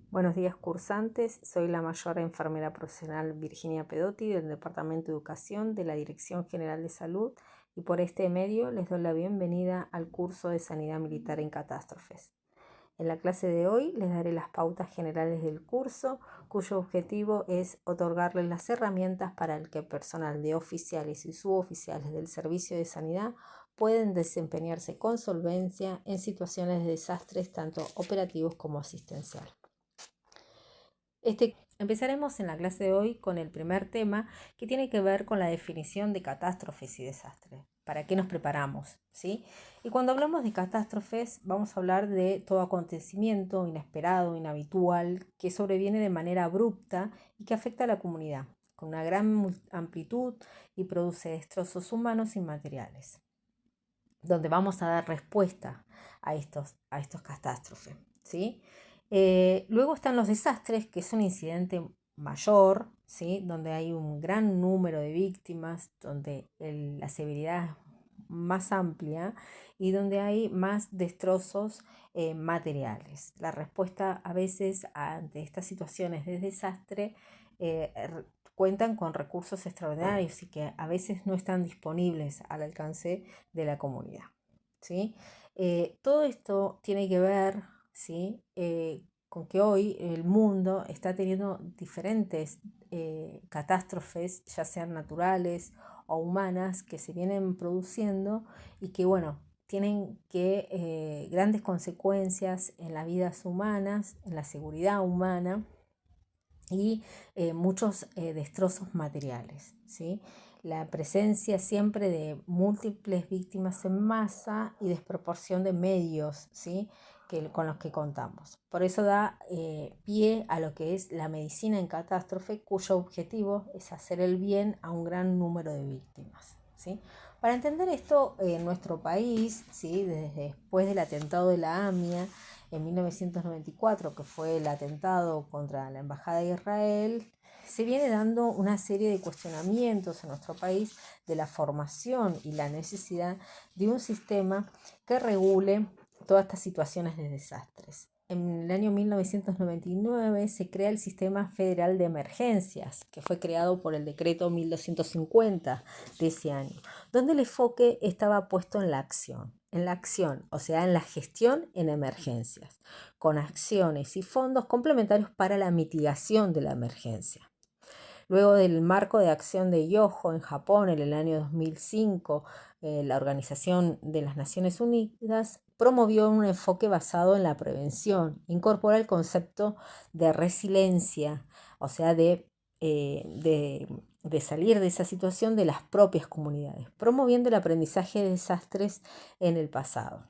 Buenos días cursantes, soy la mayor enfermera profesional Virginia Pedotti del Departamento de Educación de la Dirección General de Salud y por este medio les doy la bienvenida al curso de Sanidad Militar en Catástrofes. En la clase de hoy les daré las pautas generales del curso, cuyo objetivo es otorgarles las herramientas para que el personal de oficiales y suboficiales del Servicio de Sanidad pueden desempeñarse con solvencia en situaciones de desastres tanto operativos como asistenciales. Empezaremos en la clase de hoy con el primer tema que tiene que ver con la definición de catástrofes y desastres. ¿Para qué nos preparamos? ¿Sí? Y cuando hablamos de catástrofes vamos a hablar de todo acontecimiento inesperado, inhabitual, que sobreviene de manera abrupta y que afecta a la comunidad, con una gran amplitud y produce destrozos humanos y materiales, donde vamos a dar respuesta a estos catástrofes, ¿sí? Luego están los desastres, que es un incidente mayor, ¿sí? Donde hay un gran número de víctimas, donde la severidad es más amplia y donde hay más destrozos materiales. La respuesta a veces ante estas situaciones de desastre cuentan con recursos extraordinarios y que a veces no están disponibles al alcance de la comunidad, ¿sí? Todo esto tiene que ver, ¿sí? Con que hoy el mundo está teniendo diferentes catástrofes, ya sean naturales o humanas, que se vienen produciendo y que, bueno, tienen grandes consecuencias en las vidas humanas, en la seguridad humana y muchos destrozos materiales, ¿sí? La presencia siempre de múltiples víctimas en masa y desproporción de medios, ¿sí? Con los que contamos. Por eso da pie a lo que es la medicina en catástrofe, cuyo objetivo es hacer el bien a un gran número de víctimas, ¿sí? Para entender esto, en nuestro país, ¿sí? Desde después del atentado de la AMIA, en 1994, que fue el atentado contra la Embajada de Israel, se viene dando una serie de cuestionamientos en nuestro país de la formación y la necesidad de un sistema que regule todas estas situaciones de desastres. En el año 1999 se crea el Sistema Federal de Emergencias, que fue creado por el decreto 1250 de ese año, donde el enfoque estaba puesto en la acción, o sea, en la gestión en emergencias, con acciones y fondos complementarios para la mitigación de la emergencia. Luego del marco de acción de Yoho en Japón en el año 2005, la Organización de las Naciones Unidas promovió un enfoque basado en la prevención, incorpora el concepto de resiliencia, o sea, de salir de esa situación de las propias comunidades, promoviendo el aprendizaje de desastres en el pasado.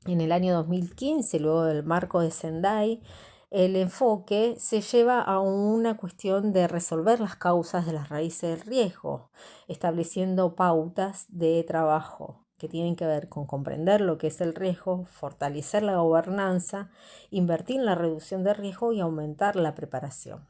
En el año 2015, luego del marco de Sendai, el enfoque se lleva a una cuestión de resolver las causas de las raíces del riesgo, estableciendo pautas de trabajo que tienen que ver con comprender lo que es el riesgo, fortalecer la gobernanza, invertir en la reducción de riesgo y aumentar la preparación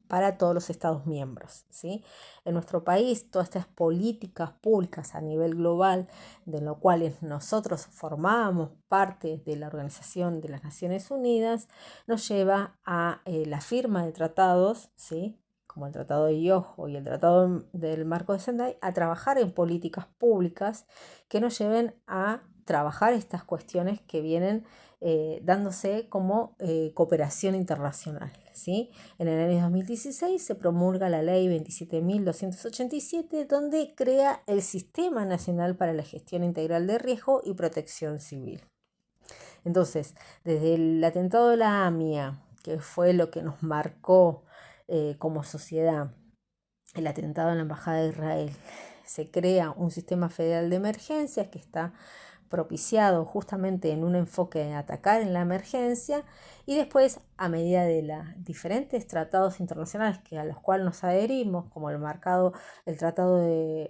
para todos los Estados miembros, ¿sí? En nuestro país, todas estas políticas públicas a nivel global, de lo cual nosotros formamos parte de la Organización de las Naciones Unidas, nos lleva a la firma de tratados, ¿sí? Como el Tratado de Yoho y el Tratado del Marco de Sendai, a trabajar en políticas públicas que nos lleven a trabajar estas cuestiones que vienen dándose como cooperación internacional, ¿sí? En el año 2016 se promulga la ley 27.287, donde crea el Sistema Nacional para la Gestión Integral de Riesgo y Protección Civil. Entonces, desde el atentado de la AMIA, que fue lo que nos marcó como sociedad, el atentado en la Embajada de Israel, se crea un sistema federal de emergencias que está propiciado justamente en un enfoque de atacar en la emergencia, y después, a medida de los diferentes tratados internacionales a los cuales nos adherimos, como el Tratado de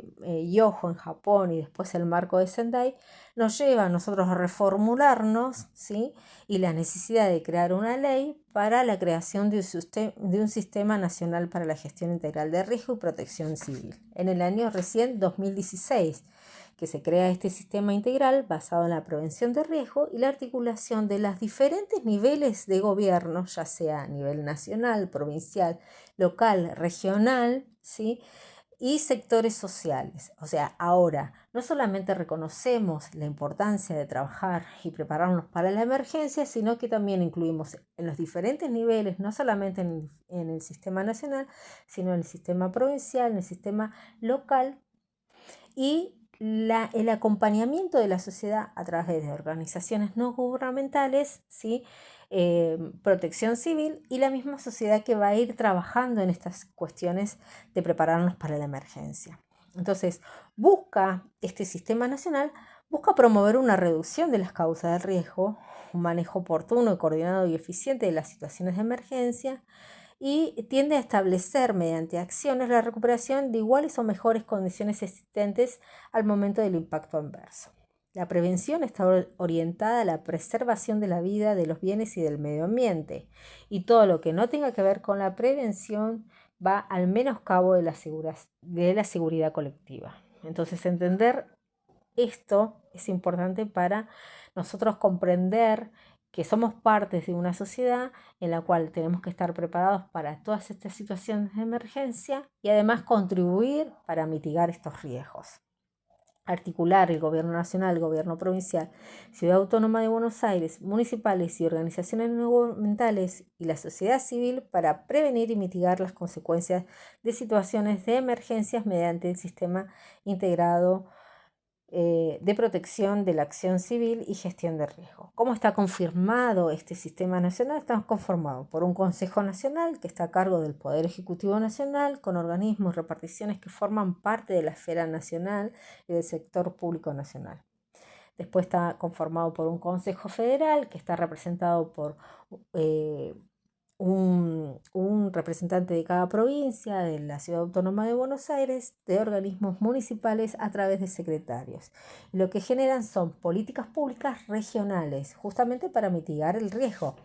Yoho en Japón y después el marco de Sendai, nos lleva a nosotros a reformularnos, ¿sí? Y la necesidad de crear una ley para la creación de un sistema nacional para la gestión integral de riesgo y protección civil en el año recién 2016, que se crea este sistema integral basado en la prevención de riesgo y la articulación de los diferentes niveles de gobierno, ya sea a nivel nacional, provincial, local, regional, ¿sí? Y sectores sociales. O sea, ahora no solamente reconocemos la importancia de trabajar y prepararnos para la emergencia, sino que también incluimos en los diferentes niveles, no solamente en el sistema nacional, sino en el sistema provincial, en el sistema local y el acompañamiento de la sociedad a través de organizaciones no gubernamentales, ¿sí? Protección civil y la misma sociedad que va a ir trabajando en estas cuestiones de prepararnos para la emergencia. Entonces, este sistema nacional busca promover una reducción de las causas de riesgo, un manejo oportuno, coordinado y eficiente de las situaciones de emergencia, y tiende a establecer mediante acciones la recuperación de iguales o mejores condiciones existentes al momento del impacto adverso. La prevención está orientada a la preservación de la vida, de los bienes y del medio ambiente, y todo lo que no tenga que ver con la prevención va al menoscabo de la seguridad colectiva. Entonces, entender esto es importante para nosotros comprender que somos partes de una sociedad en la cual tenemos que estar preparados para todas estas situaciones de emergencia y además contribuir para mitigar estos riesgos. Articular el gobierno nacional, el gobierno provincial, Ciudad Autónoma de Buenos Aires, municipales y organizaciones no gubernamentales y la sociedad civil para prevenir y mitigar las consecuencias de situaciones de emergencias mediante el sistema integrado de protección de la acción civil y gestión de riesgo. ¿Cómo está confirmado este sistema nacional? Está conformado por un Consejo Nacional que está a cargo del Poder Ejecutivo Nacional, con organismos y reparticiones que forman parte de la esfera nacional y del sector público nacional. Después está conformado por un Consejo Federal que está representado por un representante de cada provincia, de la Ciudad Autónoma de Buenos Aires, de organismos municipales a través de secretarios. Lo que generan son políticas públicas regionales, justamente para mitigar el riesgo.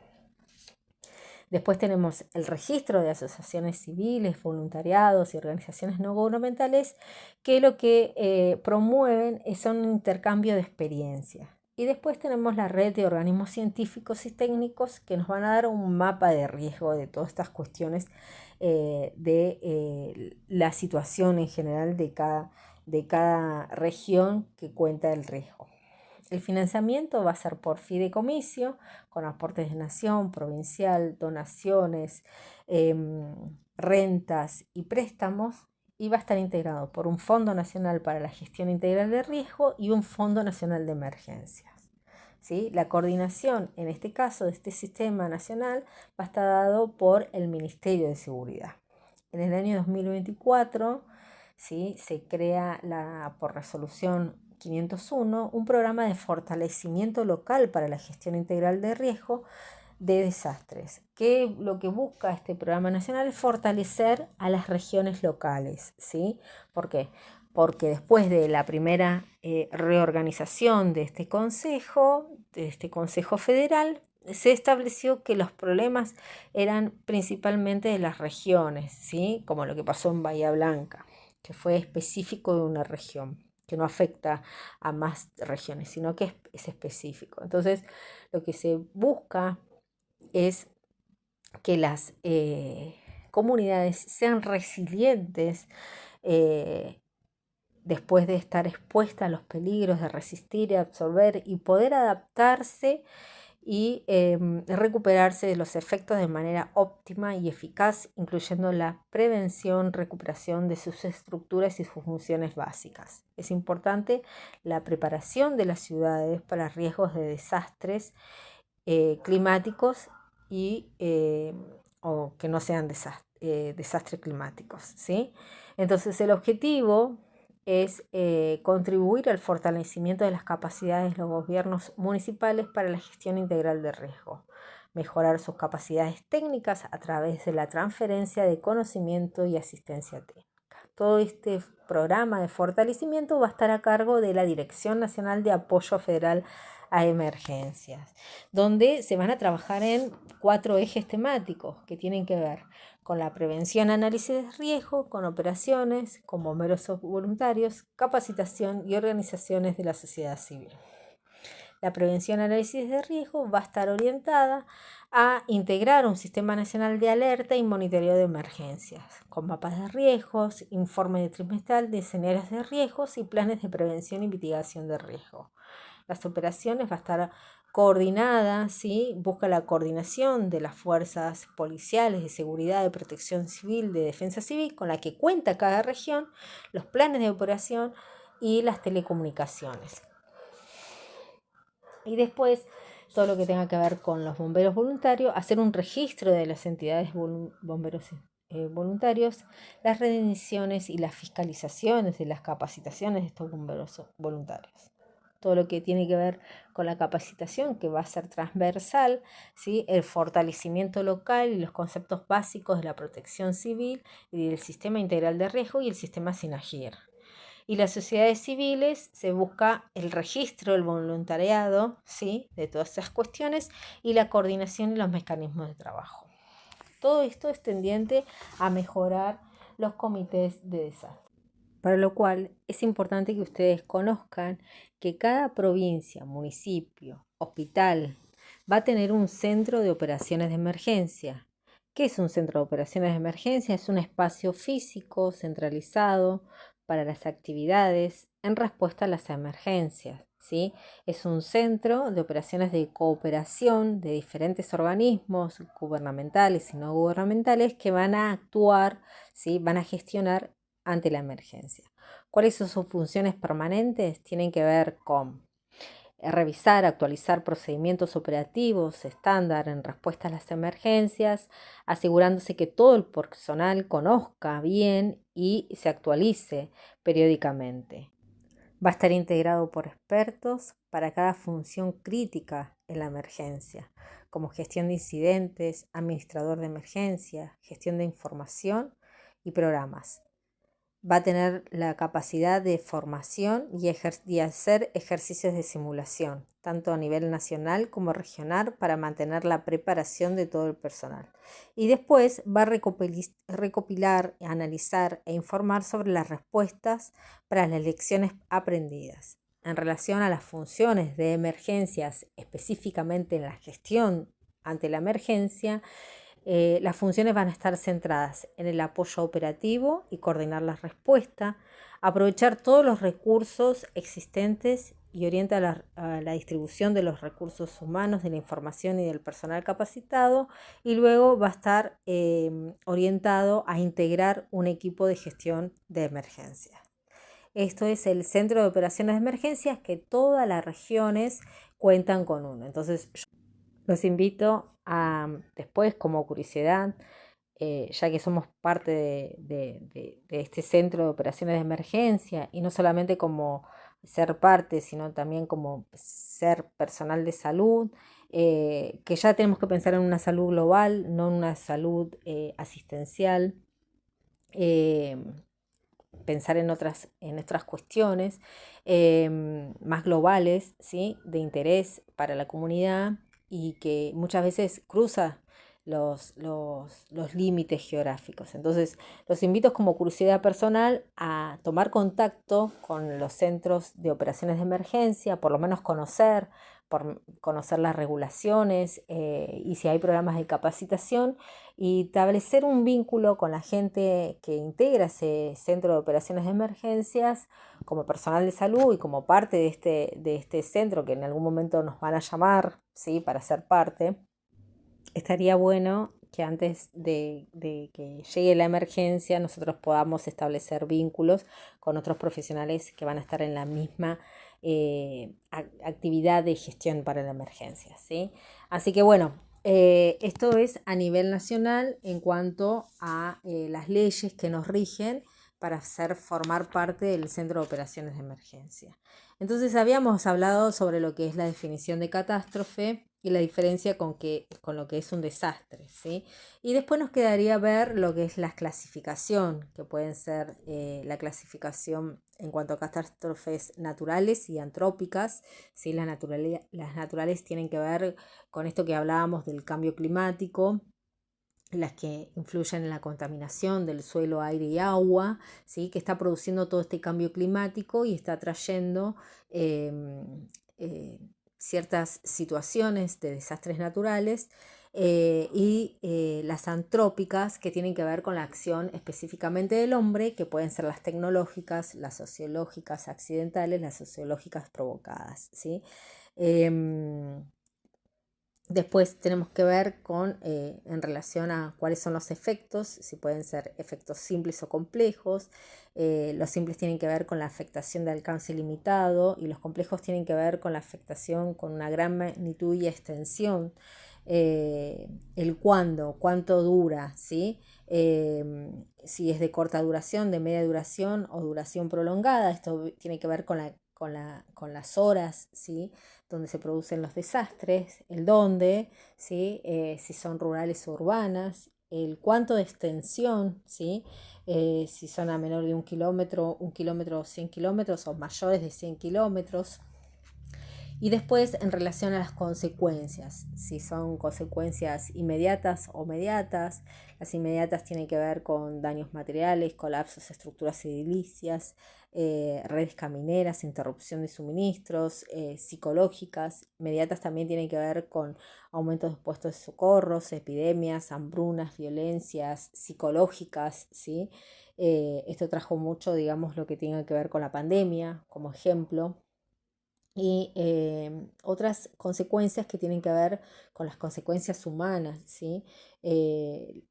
Después tenemos el registro de asociaciones civiles, voluntariados y organizaciones no gubernamentales que lo que promueven son un intercambio de experiencia. Y después tenemos la red de organismos científicos y técnicos que nos van a dar un mapa de riesgo de todas estas cuestiones de la situación en general de cada región que cuenta el riesgo. El financiamiento va a ser por fideicomiso, con aportes de nación, provincial, donaciones, rentas y préstamos, y va a estar integrado por un Fondo Nacional para la Gestión Integral de Riesgo y un Fondo Nacional de Emergencias. ¿Sí? La coordinación, en este caso, de este sistema nacional va a estar dado por el Ministerio de Seguridad. En el año 2024, ¿sí? Se crea por resolución 501 un programa de fortalecimiento local para la gestión integral de riesgo de desastres, que lo que busca este programa nacional es fortalecer a las regiones locales, ¿sí? ¿Por qué? Porque después de la primera reorganización de este consejo federal, se estableció que los problemas eran principalmente de las regiones, ¿sí? Como lo que pasó en Bahía Blanca, que fue específico de una región, que no afecta a más regiones, sino que es específico. Entonces, lo que se busca es que las comunidades sean resilientes después de estar expuestas a los peligros, de resistir y absorber y poder adaptarse y recuperarse de los efectos de manera óptima y eficaz, incluyendo la prevención, recuperación de sus estructuras y sus funciones básicas. Es importante la preparación de las ciudades para riesgos de desastres climáticos y o que no sean desastres climáticos, ¿sí? Entonces el objetivo es contribuir al fortalecimiento de las capacidades de los gobiernos municipales para la gestión integral de riesgo, mejorar sus capacidades técnicas a través de la transferencia de conocimiento y asistencia técnica. Todo este programa de fortalecimiento va a estar a cargo de la Dirección Nacional de Apoyo Federal a emergencias, donde se van a trabajar en 4 ejes temáticos que tienen que ver con la prevención, análisis de riesgo, con operaciones, con bomberos voluntarios, capacitación y organizaciones de la sociedad civil. La prevención, análisis de riesgo va a estar orientada a integrar un sistema nacional de alerta y monitoreo de emergencias, con mapas de riesgos, informe de trimestral de escenarios de riesgos y planes de prevención y mitigación de riesgo. Las operaciones va a estar coordinada, ¿sí? Busca la coordinación de las fuerzas policiales, de seguridad, de protección civil, de defensa civil, con la que cuenta cada región, los planes de operación y las telecomunicaciones. Y después, todo lo que tenga que ver con los bomberos voluntarios, hacer un registro de las entidades bomberos voluntarios, las rendiciones y las fiscalizaciones de las capacitaciones de estos bomberos voluntarios. Todo lo que tiene que ver con la capacitación, que va a ser transversal, ¿sí? El fortalecimiento local y los conceptos básicos de la protección civil y del sistema integral de riesgo y el sistema SINAGIR. Y las sociedades civiles se busca el registro del voluntariado, ¿sí? De todas esas cuestiones y la coordinación y los mecanismos de trabajo. Todo esto es tendiente a mejorar los comités de desastre. Para lo cual es importante que ustedes conozcan que cada provincia, municipio, hospital va a tener un centro de operaciones de emergencia. ¿Qué es un centro de operaciones de emergencia? Es un espacio físico centralizado para las actividades en respuesta a las emergencias, ¿sí? Es un centro de operaciones de cooperación de diferentes organismos gubernamentales y no gubernamentales que van a actuar, ¿sí? Van a gestionar ante la emergencia. ¿Cuáles son sus funciones permanentes? Tienen que ver con revisar, actualizar procedimientos operativos estándar en respuesta a las emergencias, asegurándose que todo el personal conozca bien y se actualice periódicamente. Va a estar integrado por expertos para cada función crítica en la emergencia, como gestión de incidentes, administrador de emergencia, gestión de información y programas. Va a tener la capacidad de formación y hacer ejercicios de simulación, tanto a nivel nacional como regional, para mantener la preparación de todo el personal. Y después va a recopilar, analizar e informar sobre las respuestas para las lecciones aprendidas. En relación a las funciones de emergencias, específicamente en la gestión ante la emergencia, las funciones van a estar centradas en el apoyo operativo y coordinar la respuesta, aprovechar todos los recursos existentes y orienta a la distribución de los recursos humanos, de la información y del personal capacitado, y luego va a estar orientado a integrar un equipo de gestión de emergencias. Esto es el Centro de Operaciones de Emergencias, que todas las regiones cuentan con uno. Entonces, los invito a después, como curiosidad, ya que somos parte de este centro de operaciones de emergencia, y no solamente como ser parte, sino también como ser personal de salud, que ya tenemos que pensar en una salud global, no en una salud asistencial, pensar en otras cuestiones más globales, ¿sí? De interés para la comunidad, y que muchas veces cruza los límites geográficos. Entonces, los invito como curiosidad personal a tomar contacto con los centros de operaciones de emergencia, por lo menos conocer las regulaciones y si hay programas de capacitación, y establecer un vínculo con la gente que integra ese centro de operaciones de emergencias como personal de salud y como parte de este centro, que en algún momento nos van a llamar, ¿sí? Para ser parte. Estaría bueno que antes de que llegue la emergencia nosotros podamos establecer vínculos con otros profesionales que van a estar en la misma actividad de gestión para la emergencia, ¿sí? Así que bueno, esto es a nivel nacional en cuanto a las leyes que nos rigen para formar parte del Centro de Operaciones de Emergencia. Entonces habíamos hablado sobre lo que es la definición de catástrofe y la diferencia con lo que es un desastre, ¿sí? Y después nos quedaría ver lo que es la clasificación, que pueden ser la clasificación en cuanto a catástrofes naturales y antrópicas, ¿sí? Las naturales tienen que ver con esto que hablábamos del cambio climático, las que influyen en la contaminación del suelo, aire y agua, ¿sí? Que está produciendo todo este cambio climático y está trayendo eh, eh, ciertas situaciones de desastres naturales y las antrópicas que tienen que ver con la acción específicamente del hombre, que pueden ser las tecnológicas, las sociológicas accidentales, las sociológicas provocadas, ¿sí? Después tenemos que ver en relación a cuáles son los efectos, si pueden ser efectos simples o complejos. Los simples tienen que ver con la afectación de alcance limitado y los complejos tienen que ver con la afectación con una gran magnitud y extensión. El cuánto dura, ¿sí? Si es de corta duración, de media duración o duración prolongada. Esto tiene que ver con las horas, ¿sí? Donde se producen los desastres, el dónde, ¿sí? Si son rurales o urbanas, el cuánto de extensión, ¿sí? Si son a menor de 1 kilómetro o 100 kilómetros o mayores de 100 kilómetros. Y después en relación a las consecuencias, si son consecuencias inmediatas o mediatas. Las inmediatas tienen que ver con daños materiales, colapsos de estructuras edilicias, redes camineras, interrupción de suministros, psicológicas. Mediatas también tienen que ver con aumentos de puestos de socorros, epidemias, hambrunas, violencias psicológicas, ¿sí? Esto trajo mucho, digamos, lo que tiene que ver con la pandemia, como ejemplo. Y otras consecuencias que tienen que ver con las consecuencias humanas, ¿sí? Eh,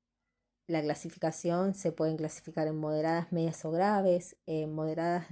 la clasificación se pueden clasificar en moderadas, medias o graves. Moderadas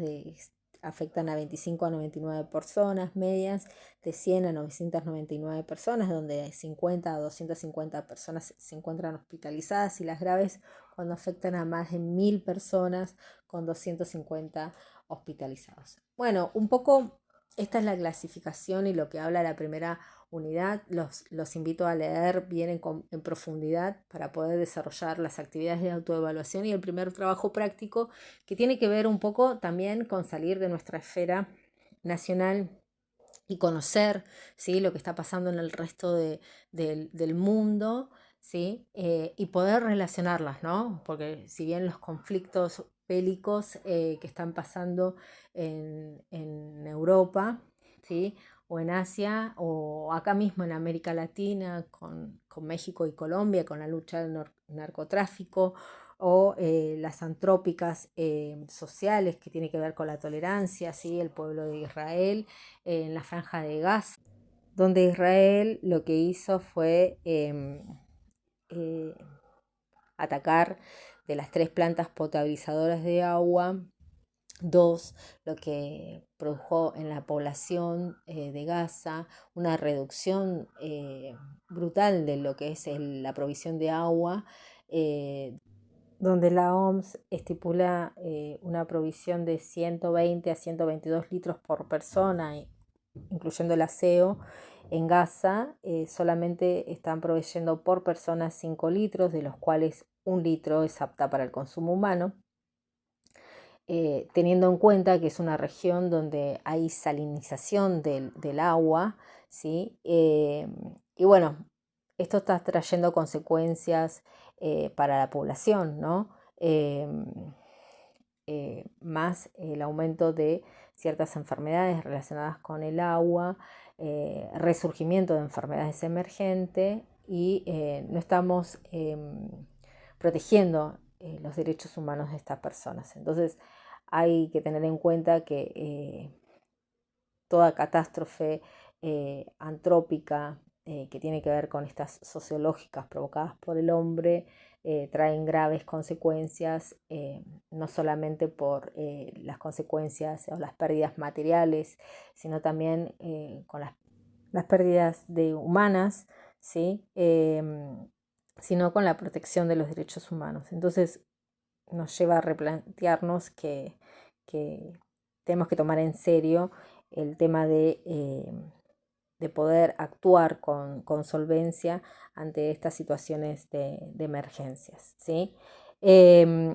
afectan a 25 a 99 personas, medias de 100 a 999 personas, donde 50 a 250 personas se encuentran hospitalizadas, y las graves cuando afectan a más de 1000 personas con 250 hospitalizados. Bueno, un poco esta es la clasificación y lo que habla la primera unidad. Los invito a leer bien en profundidad para poder desarrollar las actividades de autoevaluación y el primer trabajo práctico, que tiene que ver un poco también con salir de nuestra esfera nacional y conocer, ¿sí? Lo que está pasando en el resto del mundo, ¿sí? Y poder relacionarlas, ¿no? Porque si bien los conflictos bélicos que están pasando en Europa, ¿sí? O en Asia, o acá mismo en América Latina, con México y Colombia, con la lucha del narcotráfico, o las antrópicas sociales, que tiene que ver con la tolerancia, ¿sí? El pueblo de Israel en la franja de Gaza, donde Israel lo que hizo fue eh, atacar de las 3 plantas potabilizadoras de agua, 2, lo que produjo en la población de Gaza una reducción brutal de lo que es la provisión de agua, donde la OMS estipula una provisión de 120 a 122 litros por persona, incluyendo el aseo. En Gaza solamente están proveyendo por persona 5 litros, de los cuales 1 litro es apta para el consumo humano. Teniendo en cuenta que es una región donde hay salinización del agua, ¿sí? Y bueno, esto está trayendo consecuencias para la población, ¿no? Más el aumento de ciertas enfermedades relacionadas con el agua, resurgimiento de enfermedades emergentes, y no estamos protegiendo los derechos humanos de estas personas. Entonces hay que tener en cuenta que toda catástrofe antrópica que tiene que ver con estas sociológicas provocadas por el hombre traen graves consecuencias, no solamente por las consecuencias o las pérdidas materiales, sino también con las pérdidas humanas, ¿sí? Sino con la protección de los derechos humanos. Entonces nos lleva a replantearnos que tenemos que tomar en serio el tema de poder actuar con solvencia ante estas situaciones de emergencias, ¿sí?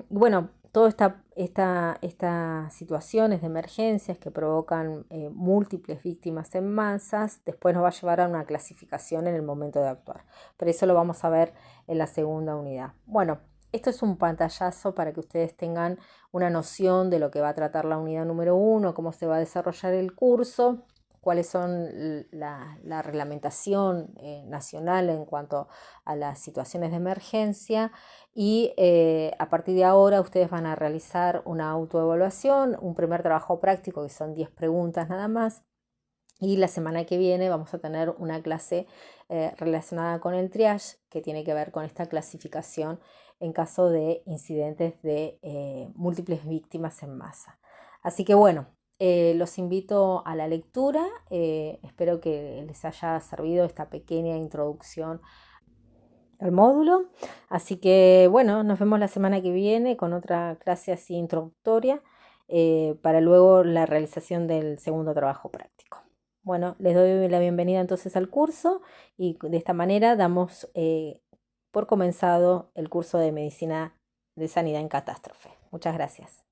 Bueno, todas estas situaciones de emergencias que provocan múltiples víctimas en masas, después nos va a llevar a una clasificación en el momento de actuar. Pero eso lo vamos a ver en la segunda unidad. Bueno, esto es un pantallazo para que ustedes tengan una noción de lo que va a tratar la unidad número 1, cómo se va a desarrollar el curso, cuáles son la reglamentación nacional en cuanto a las situaciones de emergencia y a partir de ahora ustedes van a realizar una autoevaluación, un primer trabajo práctico que son 10 preguntas nada más. Y la semana que viene vamos a tener una clase relacionada con el triage que tiene que ver con esta clasificación en caso de incidentes de múltiples víctimas en masa. Así que bueno, los invito a la lectura. Espero que les haya servido esta pequeña introducción al módulo. Así que bueno, nos vemos la semana que viene con otra clase así introductoria para luego la realización del segundo trabajo práctico. Bueno, les doy la bienvenida entonces al curso y de esta manera damos por comenzado el curso de Medicina de Sanidad en Catástrofe. Muchas gracias.